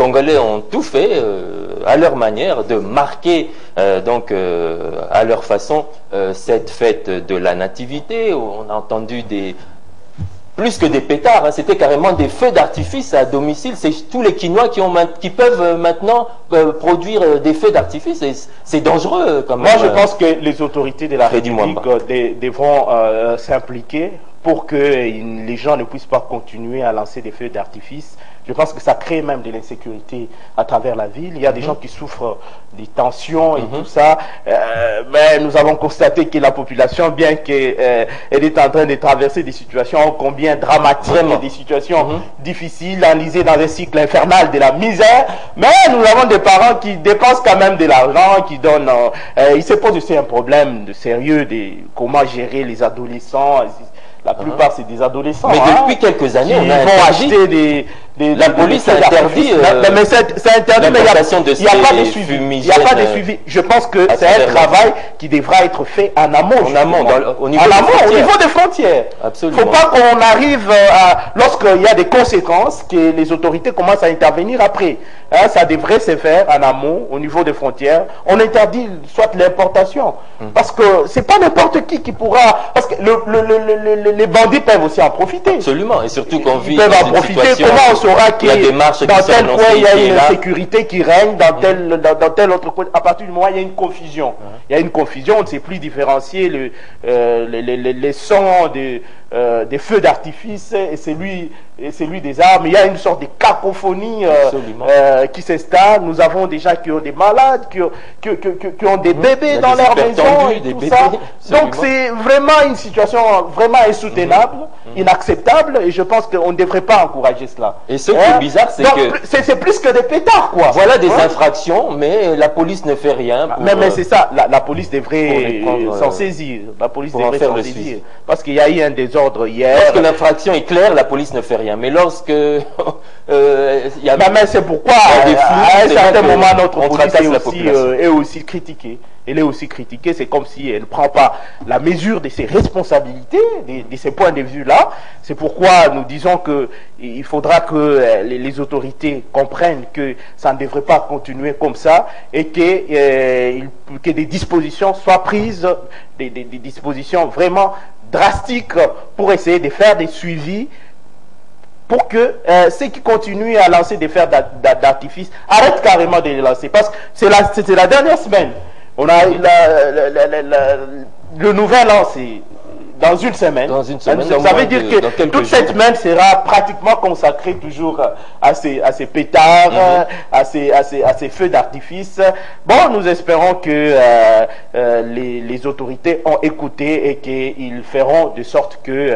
Congolais ont tout fait à leur manière de marquer à leur façon cette fête de la nativité. On a entendu plus que des pétards, hein, c'était carrément des feux d'artifice à domicile. C'est tous les Quinois qui peuvent maintenant produire des feux d'artifice. C'est dangereux quand même. Moi, je pense que les autorités de la République devront s'impliquer pour que les gens ne puissent pas continuer à lancer des feux d'artifice. Je pense que ça crée même de l'insécurité à travers la ville. Il y a des gens qui souffrent des tensions et tout ça. Mais nous avons constaté que la population, bien qu'elle est en train de traverser des situations combien dramatiques, des situations difficiles, enlisées dans un cycle infernal de la misère, mais nous avons des parents qui dépensent quand même de l'argent, qui donnent... il se pose aussi un problème de sérieux de comment gérer les adolescents. La plupart, c'est des adolescents. Mais depuis quelques années, on vont acheter la police a interdit. Mais c'est interdit, mais il n'y a pas de suivi. Il n'y a pas de suivi. Je pense que c'est un travail qui devra être fait en amont. Au niveau des frontières. Absolument. Il ne faut pas qu'on arrive lorsqu'il y a des conséquences, que les autorités commencent à intervenir après. Hein, ça devrait se faire en amont, au niveau des frontières. On interdit soit l'importation. Parce que c'est pas n'importe qui pourra... Parce que les bandits peuvent aussi en profiter. Absolument. Et surtout qu'on vit ils peuvent en profiter. Comment on saura que dans tel coin il y a une insécurité qui règne, dans tel autre coin? À partir du moment où il y a une confusion. Il y a une confusion, on ne sait plus différencier les sons des feux d'artifice et celui des armes. Il y a une sorte de cacophonie qui s'installe. Nous avons des gens qui ont des malades, qui ont des bébés dans leur maison et tout ça. Donc c'est vraiment une situation vraiment insoutenable, inacceptable, et je pense qu'on ne devrait pas encourager cela. Et ce qui est bizarre, c'est que... C'est plus que des pétards, quoi. Voilà des infractions, mais la police ne fait rien. Mais c'est ça, la police devrait s'en saisir. La police devrait s'en saisir. Parce qu'il y a eu un désordre hier. Lorsque l'infraction est claire, la police ne fait rien. Mais lorsque... mais c'est pourquoi, à un certain moment, notre police est aussi critiquée. Elle est aussi critiquée, c'est comme si elle ne prend pas la mesure de ses responsabilités, de ces points de vue-là. C'est pourquoi nous disons qu'il faudra que les autorités comprennent que ça ne devrait pas continuer comme ça et que des dispositions soient prises, des dispositions vraiment drastiques pour essayer de faire des suivis pour que ceux qui continuent à lancer des feux d'artifice arrêtent carrément de les lancer. Parce que c'est la dernière semaine. On a le nouvel an, c'est dans une semaine. Ça veut dire que toute cette semaine sera pratiquement consacrée toujours à ces pétards, à ces feux d'artifice. Bon, nous espérons que les autorités ont écouté et qu'ils feront de sorte que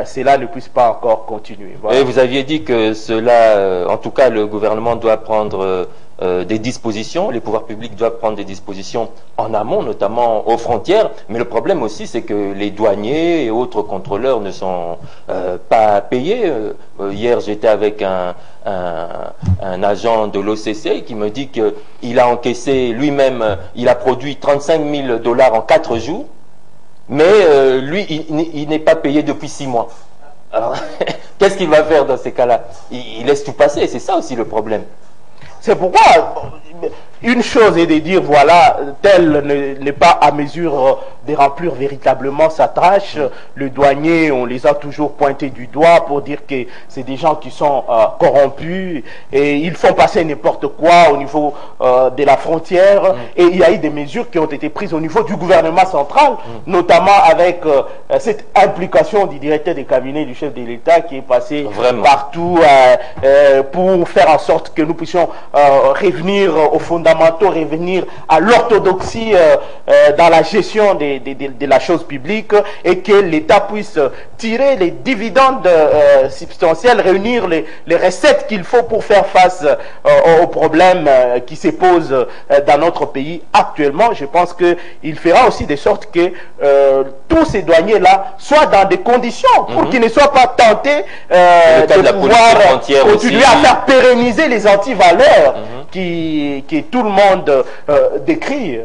cela ne puisse pas encore continuer. Voilà. Et vous aviez dit que cela, en tout cas, le gouvernement doit prendre des dispositions, les pouvoirs publics doivent prendre des dispositions en amont, notamment aux frontières, mais le problème aussi c'est que les douaniers et autres contrôleurs ne sont pas payés. Hier j'étais avec un agent de l'OCC qui me dit qu'il a encaissé lui-même, il a produit 35 000 $ en 4 jours, mais lui il n'est pas payé depuis 6 mois. Alors qu'est-ce qu'il va faire dans ces cas-là? Il laisse tout passer, c'est ça aussi le problème. C'est pourquoi une chose est de dire, voilà, tel n'est pas à mesure de remplir véritablement sa tâche. Le douanier, on les a toujours pointés du doigt pour dire que c'est des gens qui sont corrompus et ils font passer n'importe quoi au niveau de la frontière. Et il y a eu des mesures qui ont été prises au niveau du gouvernement central, notamment avec cette implication du directeur des cabinets du chef de l'État qui est passé partout pour faire en sorte que nous puissions revenir aux fondamentaux, revenir à l'orthodoxie dans la gestion de la chose publique et que l'État puisse tirer les dividendes substantiels, réunir les recettes qu'il faut pour faire face aux problèmes qui se posent dans notre pays actuellement. Je pense qu'il fera aussi de sorte que tous ces douaniers-là soient dans des conditions pour qu'ils ne soient pas tentés de pouvoir continuer à faire pérenniser les antivaleurs que tout le monde décrit,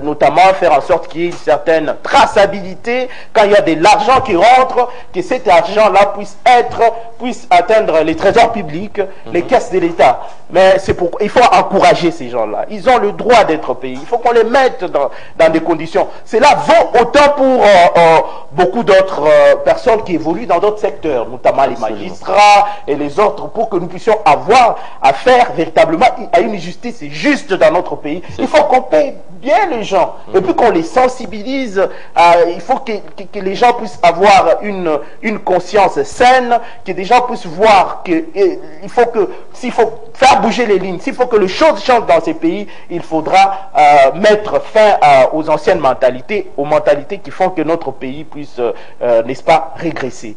notamment faire en sorte qu'il y ait une certaine traçabilité quand il y a de l'argent qui rentre, que cet argent-là puisse atteindre les trésors publics, les caisses de l'État. Mais c'est pourquoi il faut encourager ces gens-là. Ils ont le droit d'être payés. Il faut qu'on les mette dans des conditions. Cela vaut autant pour beaucoup d'autres personnes qui évoluent dans d'autres secteurs, notamment les magistrats et les autres, pour que nous puissions avoir affaire véritablement à une justice juste dans notre pays. Il faut qu'on paye bien les gens et puis qu'on les sensibilise. Il faut que les gens puissent avoir une conscience saine, que les gens puissent voir que s'il faut faire bouger les lignes, s'il faut que les choses changent dans ces pays, il faudra mettre fin aux anciennes mentalités, aux mentalités qui font que notre pays puisse, n'est-ce pas, régresser.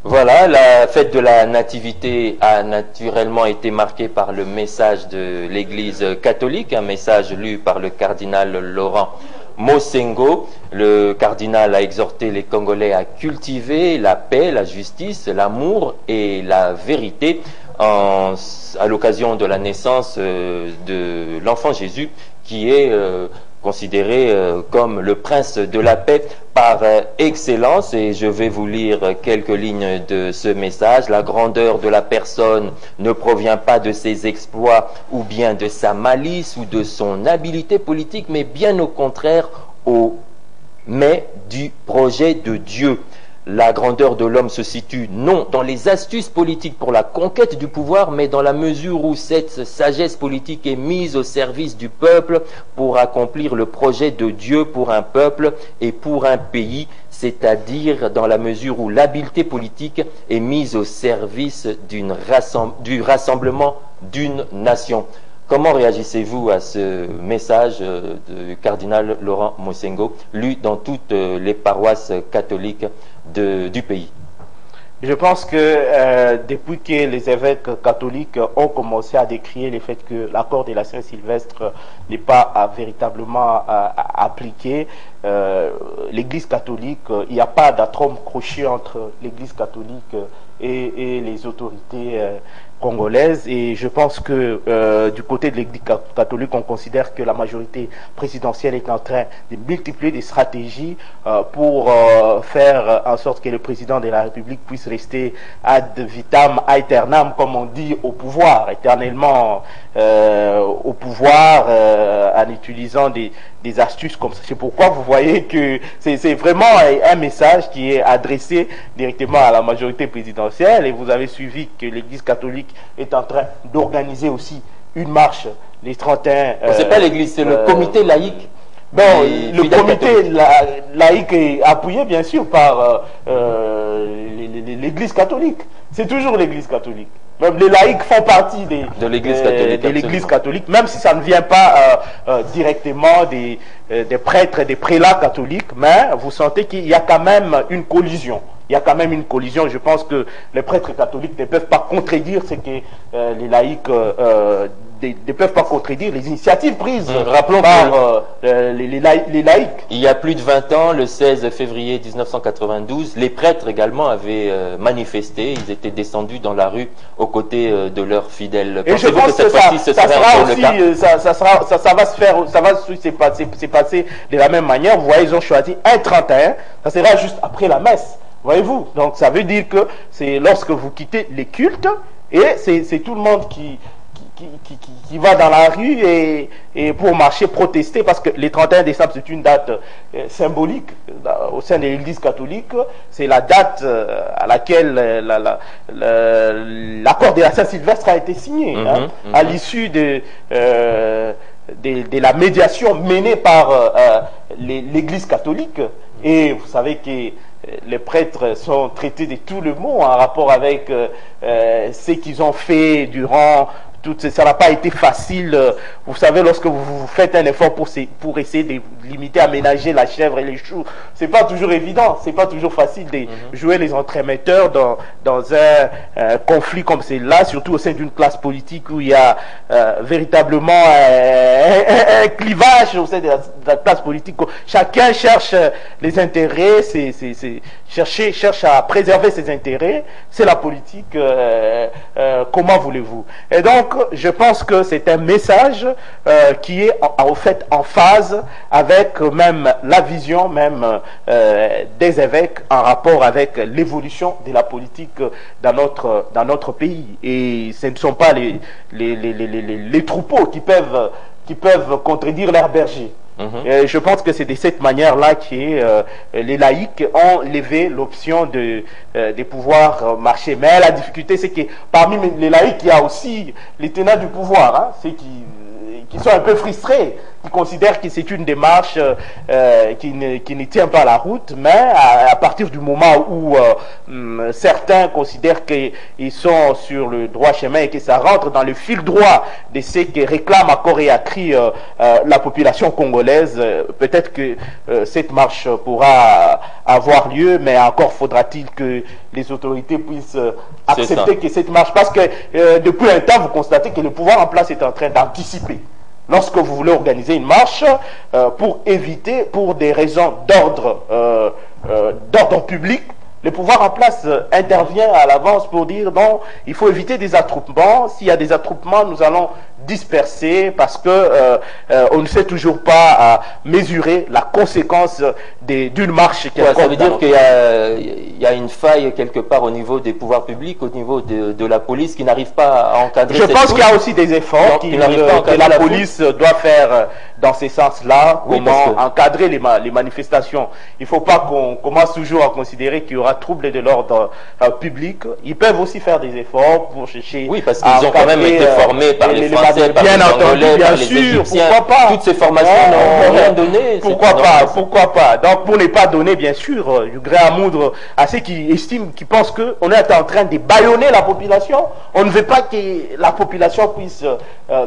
Voilà, la fête de la Nativité a naturellement été marquée par le message de l'Église catholique, un message lu par le cardinal Laurent Mosengo. Le cardinal a exhorté les Congolais à cultiver la paix, la justice, l'amour et la vérité à l'occasion de la naissance de l'enfant Jésus, qui est considéré comme le prince de la paix par excellence. Et je vais vous lire quelques lignes de ce message. La grandeur de la personne ne provient pas de ses exploits ou bien de sa malice ou de son habileté politique, mais bien au contraire, mais du projet de Dieu. La grandeur de l'homme se situe non dans les astuces politiques pour la conquête du pouvoir, mais dans la mesure où cette sagesse politique est mise au service du peuple pour accomplir le projet de Dieu pour un peuple et pour un pays, c'est-à-dire dans la mesure où l'habileté politique est mise au service du rassemblement d'une nation. Comment réagissez-vous à ce message du cardinal Laurent Mosengo, lu dans toutes les paroisses catholiques du pays? Je pense que depuis que les évêques catholiques ont commencé à décrier le fait que l'accord de la Saint-Sylvestre n'est pas véritablement appliqué, l'Église catholique, il n'y a pas d'atome croché entre l'Église catholique et les autorités congolaises, et je pense que du côté de l'Église catholique, on considère que la majorité présidentielle est en train de multiplier des stratégies pour faire en sorte que le président de la République puisse rester ad vitam aeternam, comme on dit, au pouvoir, éternellement au pouvoir, en utilisant des astuces comme ça. C'est pourquoi vous voyez que c'est vraiment un message qui est adressé directement à la majorité présidentielle, et vous avez suivi que l'Église catholique est en train d'organiser aussi une marche les 31... c'est pas l'Église, c'est le comité laïque. Bon, le comité laïque est appuyé bien sûr par l'Église catholique. C'est toujours l'Église catholique. Même les laïcs font partie de l'Église catholique, même si ça ne vient pas directement des prêtres et des prélats catholiques, mais vous sentez qu'il y a quand même une collision. Il y a quand même une collision. Je pense que les prêtres catholiques ne peuvent pas contredire ce que les laïcs ne peuvent pas contredire les initiatives prises rappelons par les laïcs. Il y a plus de 20 ans, le 16 février 1992, les prêtres également avaient manifesté. Ils étaient descendus dans la rue aux côtés de leurs fidèles. Et je pense que ça va se passer de la même manière. Vous voyez, ils ont choisi un 31. Ça sera juste après la messe. Voyez-vous, donc ça veut dire que c'est lorsque vous quittez les cultes, et c'est tout le monde qui va dans la rue et pour marcher, protester, parce que le 31 décembre, c'est une date symbolique au sein de l'Église catholique. C'est la date à laquelle l'accord de la Saint-Sylvestre a été signé, à l'issue de la médiation menée par l'Église catholique. Et vous savez que les prêtres sont traités de tout le mot en rapport avec ce qu'ils ont fait durant ça n'a pas été facile. Vous savez, lorsque vous faites un effort pour essayer de limiter, aménager la chèvre et les choux, c'est pas toujours évident, c'est pas toujours facile de jouer les entremetteurs dans un conflit comme celui-là, surtout au sein d'une classe politique où il y a véritablement un clivage au sein de la classe politique. Chacun cherche les intérêts, cherche à préserver ses intérêts. C'est la politique. Comment voulez-vous? Et donc donc, je pense que c'est un message qui est en fait en phase avec même la vision même des évêques en rapport avec l'évolution de la politique dans notre pays. Et ce ne sont pas les troupeaux qui peuvent contredire leurs bergers. Je pense que c'est de cette manière-là que les laïcs ont levé l'option de pouvoir marcher. Mais la difficulté, c'est que parmi les laïcs, il y a aussi les tenants du pouvoir, hein, ceux qui sont un peu frustrés, qui considèrent que c'est une démarche qui ne tient pas la route, mais à partir du moment où certains considèrent qu'ils sont sur le droit chemin et que ça rentre dans le fil droit de ce que réclame à corps et à cri la population congolaise, peut-être que cette marche pourra avoir lieu, mais encore faudra-t-il que les autorités puissent accepter que cette marche, parce que depuis un temps, vous constatez que le pouvoir en place est en train d'anticiper. Lorsque vous voulez organiser une marche, pour éviter, pour des raisons d'ordre public, le pouvoir en place intervient à l'avance pour dire non, il faut éviter des attroupements. S'il y a des attroupements, nous allons disperser parce que on ne sait toujours pas mesurer la conséquence d'une marche. Ça veut dire qu'il y a une faille quelque part au niveau des pouvoirs publics, au niveau de la police qui n'arrive pas à encadrer. Je pense qu'il y a aussi des efforts que la police doit faire dans ces sens-là, comment encadrer les manifestations. Il ne faut pas qu'on commence toujours à considérer qu'il y aura trouble de l'ordre public. Ils peuvent aussi faire des efforts pour chercher. Oui, parce qu'ils ont quand même été formés par les Français, par les Angolais, par les Égyptiens. Pourquoi pas? Toutes ces formations n'ont rien donné. Pourquoi pas? Donc, pour ne pas donner, bien sûr, du gré à moudre à ceux qui estiment, qui pensent qu'on est en train de bâillonner la population. On ne veut pas que la population puisse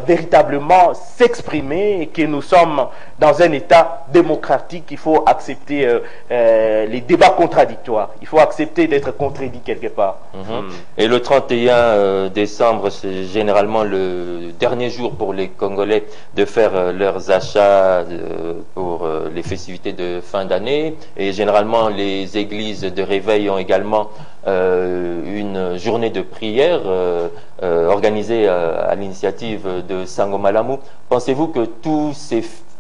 véritablement s'exprimer et que nous sommes dans un État démocratique. Il faut accepter les débats contradictoires. Il faut accepter d'être contredit quelque part. Et le 31 décembre, c'est généralement le dernier jour pour les Congolais de faire leurs achats pour les festivités de fin d'année. Et généralement, les églises de réveil ont également une journée de prière organisée à l'initiative de Sangomalamu. Pensez-vous que tous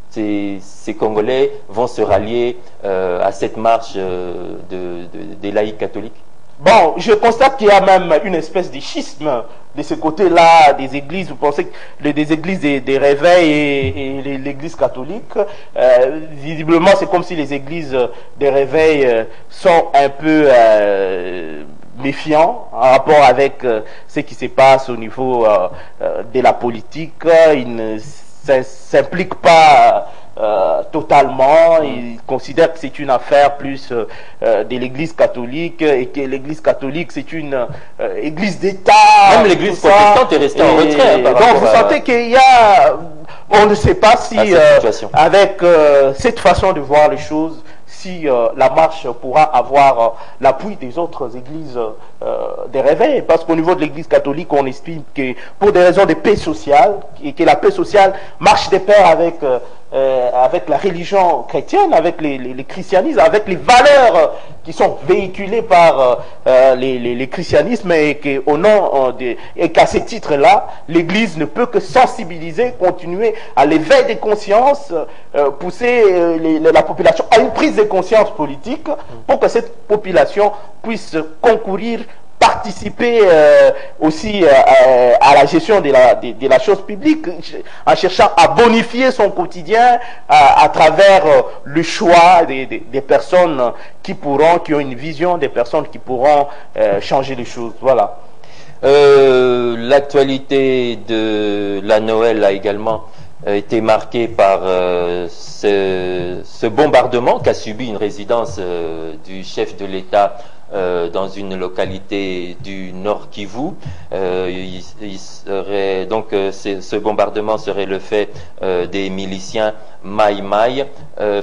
ces Congolais vont se rallier à cette marche des laïcs catholiques? Bon, je constate qu'il y a même une espèce de schisme de ce côté-là des églises. Vous pensez que des églises des réveils et l'église catholique, visiblement c'est comme si les églises des réveils sont un peu méfiants en rapport avec ce qui se passe au niveau de la politique. Ils ne s'impliquent pas totalement. Ils considèrent que c'est une affaire plus de l'église catholique et que l'église catholique c'est une église d'État. Même l'église protestante est restée en retrait. Donc vous sentez qu'il y a, on ne sait pas si avec cette façon de voir les choses, si la marche pourra avoir l'appui des autres églises des réveils, parce qu'au niveau de l'église catholique, on estime que pour des raisons de paix sociale, et que la paix sociale marche de pair avec la religion chrétienne, avec les christianismes, avec les valeurs qui sont véhiculées par les christianismes, et qu'au nom et qu'à ce titre-là, l'Église ne peut que sensibiliser, continuer à l'éveil des consciences, pousser la population à une prise de conscience politique pour que cette population puisse concourir, participer aussi à la gestion de la chose publique, en cherchant à bonifier son quotidien à travers le choix des personnes qui ont une vision, des personnes qui pourront changer les choses. Voilà. L'actualité de la Noël a également été marquée par ce bombardement qu'a subi une résidence du chef de l'État dans une localité du Nord Kivu. Ce bombardement serait le fait des miliciens Maï Maï.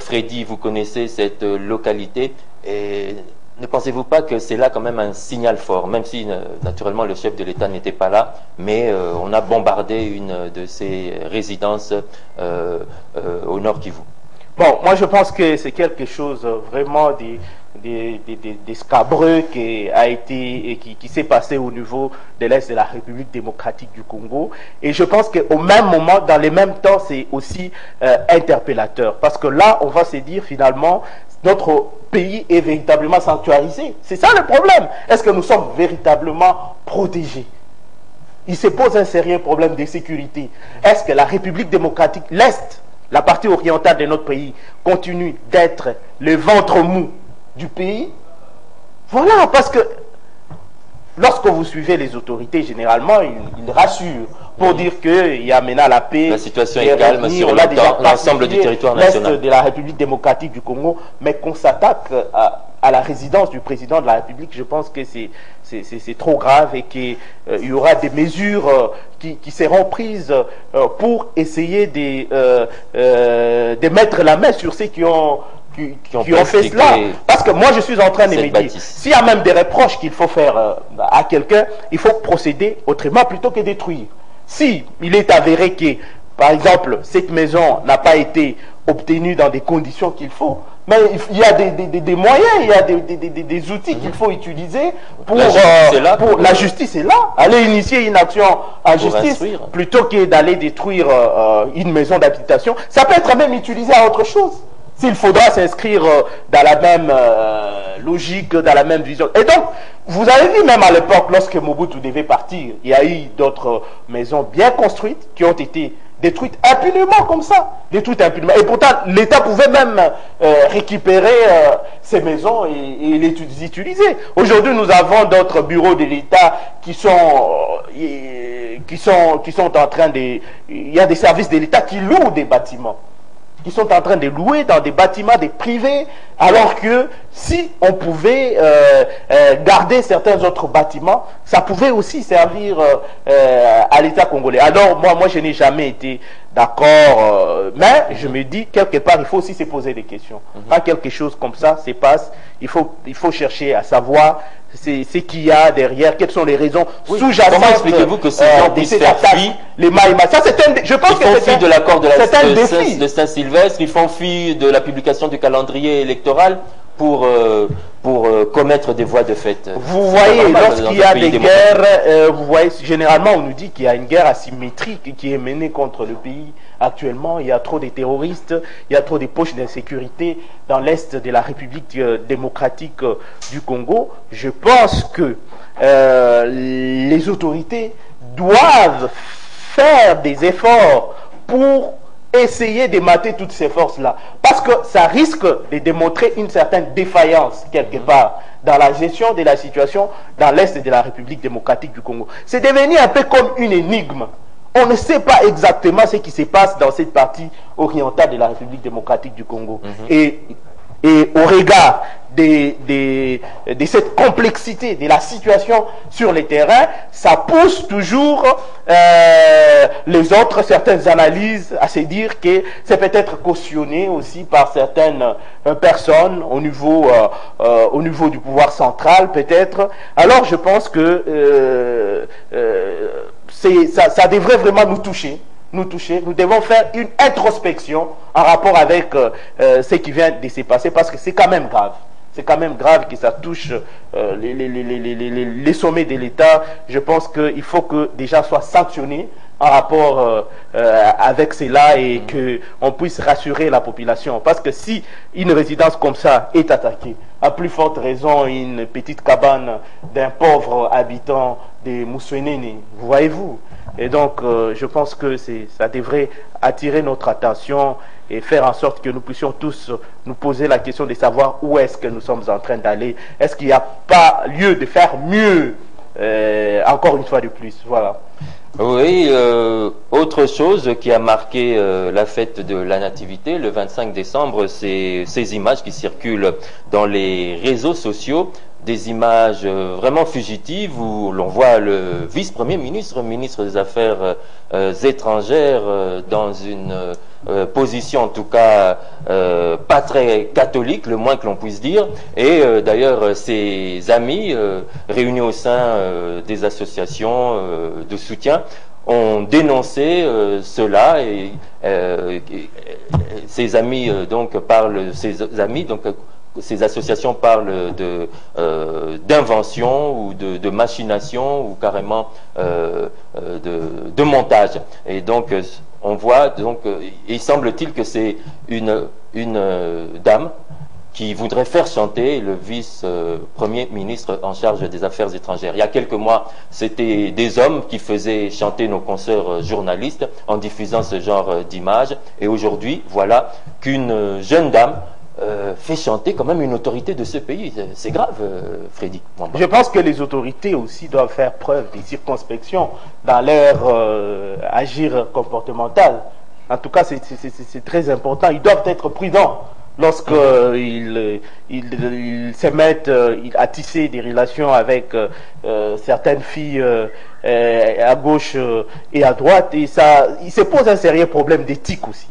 Freddy, vous connaissez cette localité, et ne pensez-vous pas que c'est là quand même un signal fort, même si naturellement le chef de l'État n'était pas là, mais on a bombardé une de ces résidences au Nord Kivu? Bon, moi je pense que c'est quelque chose vraiment des scabreux qui s'est passé au niveau de l'Est de la République démocratique du Congo. Et je pense qu'au même moment, dans les mêmes temps, c'est aussi interpellateur. Parce que là, on va se dire finalement, notre pays est véritablement sanctuarisé. C'est ça le problème. Est-ce que nous sommes véritablement protégés? Il se pose un sérieux problème de sécurité. Est-ce que la République démocratique, l'Est, la partie orientale de notre pays, continue d'être le ventre mou du pays? Voilà, parce que lorsque vous suivez les autorités, généralement, ils rassurent pour dire qu'il y a maintenant la paix. La situation est calme sur l'ensemble du territoire national. L'Est de la République démocratique du Congo, mais qu'on s'attaque à la résidence du président de la République, je pense que c'est trop grave et qu'il y aura des mesures qui seront prises pour essayer de mettre la main sur ceux qui ont fait cela. Parce que moi, je suis en train de me dire, s'il y a même des reproches qu'il faut faire à quelqu'un, il faut procéder autrement plutôt que détruire. Si il est avéré que, par exemple, cette maison n'a pas été obtenue dans des conditions qu'il faut, mais il y a des moyens, il y a des outils qu'il faut utiliser pour... La justice est là. Aller initier une action en justice plutôt que d'aller détruire une maison d'habitation. Ça peut être même utilisé à autre chose. S'il faudra s'inscrire dans la même logique, dans la même vision. Et donc, vous avez vu même à l'époque, lorsque Mobutu devait partir, il y a eu d'autres maisons bien construites qui ont été détruites impunément comme ça. Détruites impunément. Et pourtant, l'État pouvait même récupérer ces maisons et les utiliser. Aujourd'hui, nous avons d'autres bureaux de l'État qui sont en train de... Il y a des services de l'État qui louent des bâtiments, qui sont en train de louer dans des bâtiments des privés, alors que si on pouvait garder certains autres bâtiments, ça pouvait aussi servir à l'État congolais. Alors moi je n'ai jamais été d'accord, mais je me dis, quelque part, il faut aussi se poser des questions. Quand quelque chose comme ça se passe, il faut chercher à savoir ce qu'il y a derrière, quelles sont les raisons sous-jacentes. Comment expliquez-vous que ces gens puissent faire fi? Les Maïmas, ça c'est un... Je pense que c'est de l'accord de Saint-Sylvestre, ils font fi de la publication du calendrier électoral pour commettre des voies de fait. Vous voyez, lorsqu'il y a des guerres, vous voyez, généralement on nous dit qu'il y a une guerre asymétrique qui est menée contre le pays actuellement. Il y a trop de terroristes, il y a trop de poches d'insécurité dans l'Est de la République démocratique du Congo. Je pense que les autorités doivent faire des efforts pour essayer de mater toutes ces forces-là. Parce que ça risque de démontrer une certaine défaillance, quelque part, dans la gestion de la situation dans l'Est de la République démocratique du Congo. C'est devenu un peu comme une énigme. On ne sait pas exactement ce qui se passe dans cette partie orientale de la République démocratique du Congo. Et au regard de cette complexité de la situation sur les terrains, ça pousse toujours les autres, certaines analyses à se dire que c'est peut-être cautionné aussi par certaines personnes au niveau du pouvoir central peut-être. Alors je pense que ça devrait vraiment nous toucher. Nous devons faire une introspection en rapport avec ce qui vient de se passer, parce que c'est quand même grave. C'est quand même grave que ça touche les sommets de l'État. Je pense qu'il faut que des gens soient sanctionnés en rapport avec cela et qu'on puisse rassurer la population. Parce que si une résidence comme ça est attaquée, à plus forte raison une petite cabane d'un pauvre habitant de Moussounene, voyez-vous. Et donc, je pense que ça devrait attirer notre attention et faire en sorte que nous puissions tous nous poser la question de savoir où est-ce que nous sommes en train d'aller. Est-ce qu'il n'y a pas lieu de faire mieux, encore une fois de plus. Voilà. Oui, autre chose qui a marqué la fête de la Nativité, le 25 décembre, c'est ces images qui circulent dans les réseaux sociaux, des images vraiment fugitives où l'on voit le vice-premier ministre, ministre des Affaires étrangères, dans une position en tout cas pas très catholique, le moins que l'on puisse dire, et d'ailleurs ses amis réunis au sein des associations de soutien ont dénoncé cela et ses amis donc parlent, ces associations parlent d'invention ou de machination ou carrément de montage. Et donc on voit, donc il semble-t-il que c'est une dame qui voudrait faire chanter le vice-premier ministre en charge des affaires étrangères. Il y a quelques mois, c'était des hommes qui faisaient chanter nos consoeurs journalistes en diffusant ce genre d'images. Et aujourd'hui, voilà qu'une jeune dame fait chanter quand même une autorité de ce pays. C'est grave, Freddy. Je pense que les autorités aussi doivent faire preuve de circonspection dans leur agir comportemental. En tout cas, c'est très important. Ils doivent être prudents lorsqu'ils se mettent à tisser des relations avec certaines filles à gauche et à droite. Et ça, il se pose un sérieux problème d'éthique aussi.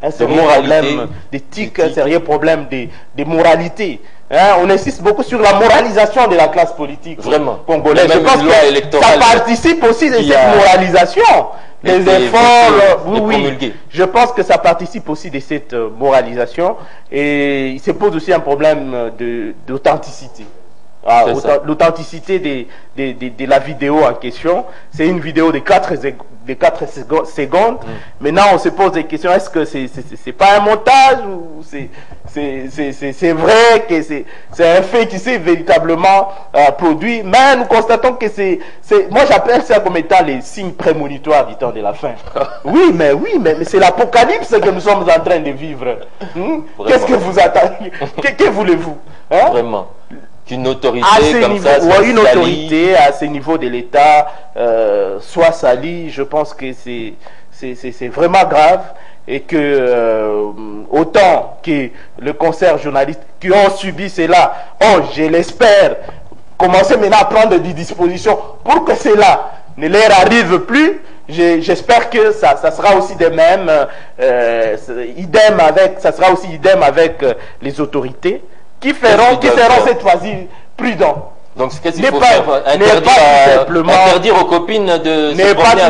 Un sérieux problème d'éthique, un sérieux problème de moralité. Hein, on insiste beaucoup sur la moralisation de la classe politique congolaise. Je pense que ça participe aussi de cette moralisation. Les efforts, oui, je pense que ça participe aussi de cette moralisation. Et il se pose aussi un problème d'authenticité. L'authenticité de la vidéo en question, c'est une vidéo de 4 secondes. Maintenant, on se pose des questions, est-ce que c'est pas un montage ou c'est vrai que c'est un fait qui s'est véritablement produit, mais nous constatons que moi j'appelle ça comme étant les signes prémonitoires du temps de la fin. Oui, mais c'est l'apocalypse que nous sommes en train de vivre. Qu'est-ce que vous attendez? Que voulez-vous? Hein? Vraiment. Qu'une autorité comme ça soit une autorité à ce niveau de l'État soit salie, je pense que c'est vraiment grave et que autant que le concert journaliste qui ont subi cela, je l'espère, commencer maintenant à prendre des dispositions pour que cela ne leur arrive plus. J'espère que ça sera aussi de même, ça sera aussi idem avec les autorités qui feront cette fois-ci prudent. Donc qu'est-ce qu'il faut faire? Interdire aux copines de se promener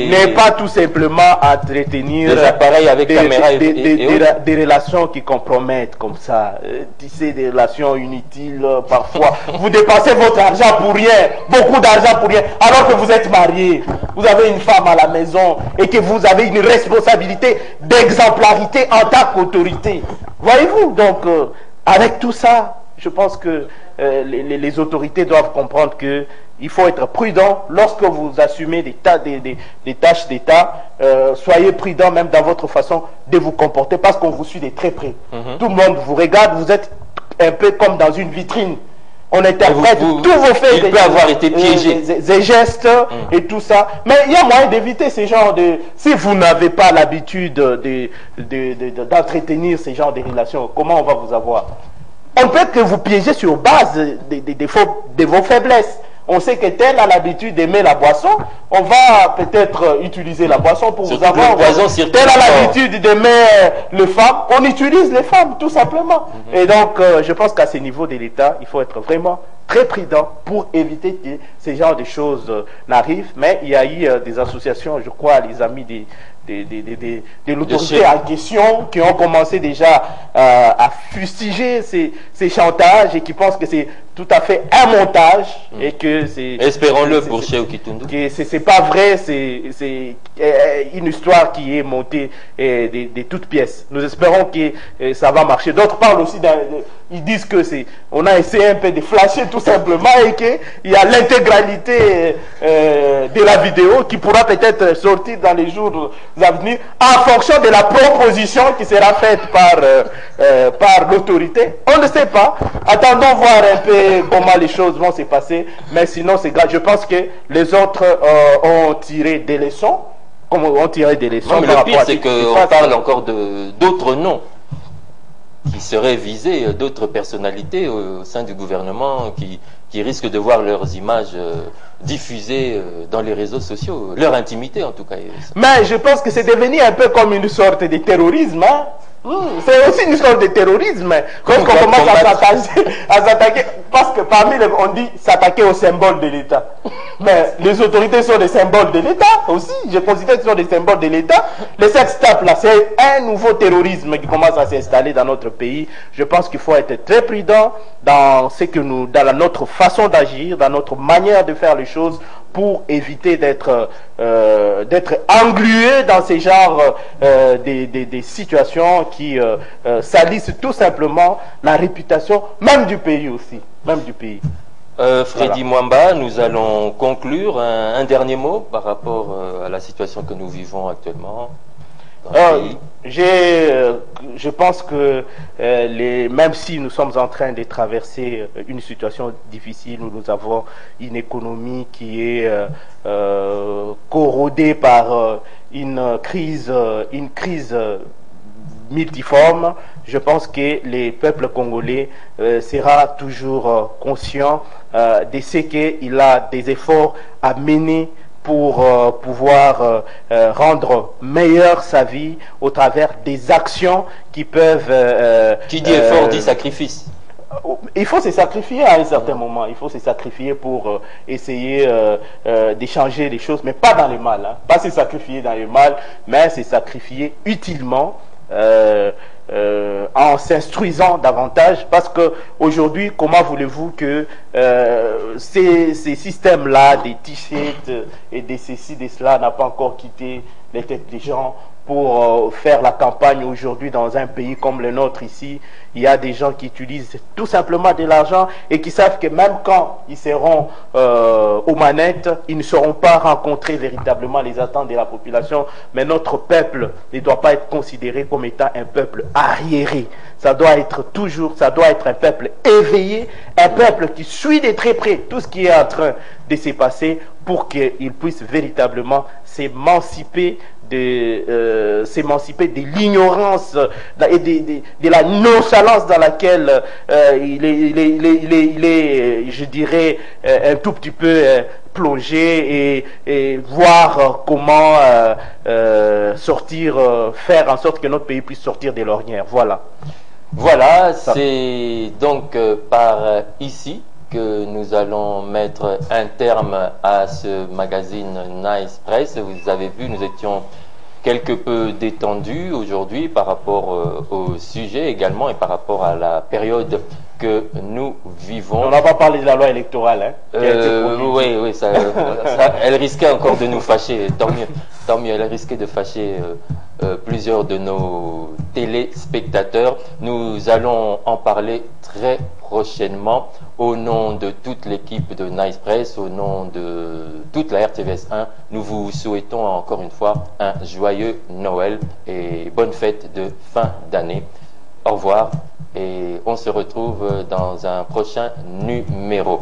n'est pas tout simplement entretenir des appareils avec caméra des relations qui compromettent comme ça, tisser des relations inutiles parfois. Vous dépensez votre argent pour rien, beaucoup d'argent pour rien, alors que vous êtes marié, vous avez une femme à la maison et que vous avez une responsabilité d'exemplarité en tant qu'autorité. Voyez-vous, donc avec tout ça, je pense que les autorités doivent comprendre qu'il faut être prudent lorsque vous assumez des tâches d'État. Soyez prudent même dans votre façon de vous comporter parce qu'on vous suit de très près. Tout le monde vous regarde, vous êtes un peu comme dans une vitrine. On interprète tous vos faits. Il peut avoir été piégé. Des gestes et tout ça. Mais il y a moyen d'éviter ces genres de... Si vous n'avez pas l'habitude d'entretenir ces genres de relations, comment on va vous avoir? On peut que vous piégez sur base de vos faiblesses. On sait que tel a l'habitude d'aimer la boisson, on va peut-être utiliser la boisson pour vous avoir. Tel a l'habitude d'aimer les femmes, on utilise les femmes tout simplement. Et donc, je pense qu'à ce niveau de l'État, il faut être vraiment très prudent pour éviter que ce genre de choses n'arrivent. Mais il y a eu des associations, je crois, les amis de l'autorité en question qui ont commencé déjà à fustiger ces chantages et qui pensent que c'est tout à fait un montage et que c'est... Espérons-le pour Cheikh Kitundu. C'est pas vrai, c'est une histoire qui est montée de toutes pièces. Nous espérons que ça va marcher. D'autres parlent aussi, ils disent que on a essayé un peu de flasher tout simplement et qu'il y a l'intégralité de la vidéo qui pourra peut-être sortir dans les jours à venir en fonction de la proposition qui sera faite par l'autorité. On ne sait pas. Attendons voir un peu comment les choses vont se passer. Mais sinon, c'est grave. Je pense que les autres ont tiré des leçons. On tiré des leçons. Non, mais le pire, c'est qu'on parle encore d'autres noms qui seraient visés, d'autres personnalités au sein du gouvernement qui risquent de voir leurs images diffuser dans les réseaux sociaux, leur intimité en tout cas. Mais je pense que c'est devenu un peu comme une sorte de terrorisme. Hein? C'est aussi une sorte de terrorisme. Quand on commence à s'attaquer, parce que parmi les, on dit s'attaquer aux symboles de l'État. Mais les autorités sont des symboles de l'État aussi. Je considère que ce sont des symboles de l'État. Les sextapes là, c'est un nouveau terrorisme qui commence à s'installer dans notre pays. Je pense qu'il faut être très prudent dans ce que nous, dans notre façon d'agir, dans notre manière de faire les choses, pour éviter d'être englué dans ces genres des situations qui salissent tout simplement la réputation même du pays aussi, même du pays. Freddy Mwamba, nous allons conclure un dernier mot par rapport à la situation que nous vivons actuellement. Je pense que même si nous sommes en train de traverser une situation difficile où nous avons une économie qui est corrodée par une crise multiforme, je pense que les peuples congolais sera toujours conscient de ce qu'il a des efforts à mener pour pouvoir rendre meilleure sa vie au travers des actions qui peuvent... qui dit effort dit sacrifice. Il faut se sacrifier à un certain moment. Il faut se sacrifier pour essayer d'échanger les choses, mais pas dans le mal. Hein. Pas se sacrifier dans le mal, mais se sacrifier utilement. En s'instruisant davantage, parce que aujourd'hui, comment voulez-vous que ces systèmes-là, des t-shirts et de ceci, de cela, n'a pas encore quitté les têtes des gens pour faire la campagne aujourd'hui dans un pays comme le nôtre ici? Il y a des gens qui utilisent tout simplement de l'argent et qui savent que même quand ils seront aux manettes, ils ne sauront pas rencontrer véritablement les attentes de la population. Mais notre peuple ne doit pas être considéré comme étant un peuple arriéré. Ça doit être un peuple éveillé, un peuple qui suit de très près tout ce qui est en train de se passer pour qu'il puisse véritablement s'émanciper de l'ignorance et de la nonchalance dans laquelle il est, je dirais, un tout petit peu plongé, et voir comment faire en sorte que notre pays puisse sortir des lornières. Voilà, c'est donc par ici que nous allons mettre un terme à ce magazine Nice Press. Vous avez vu, nous étions quelque peu détendus aujourd'hui par rapport au sujet également et par rapport à la période que nous vivons. On n'a pas parlé de la loi électorale. Hein, oui, elle risquait encore de nous fâcher. Tant mieux, elle risquait de fâcher plusieurs de nos téléspectateurs. Nous allons en parler très prochainement au nom de toute l'équipe de Nice Press, au nom de toute la RTVS 1. Nous vous souhaitons encore une fois un joyeux Noël et bonne fête de fin d'année. Au revoir et on se retrouve dans un prochain numéro.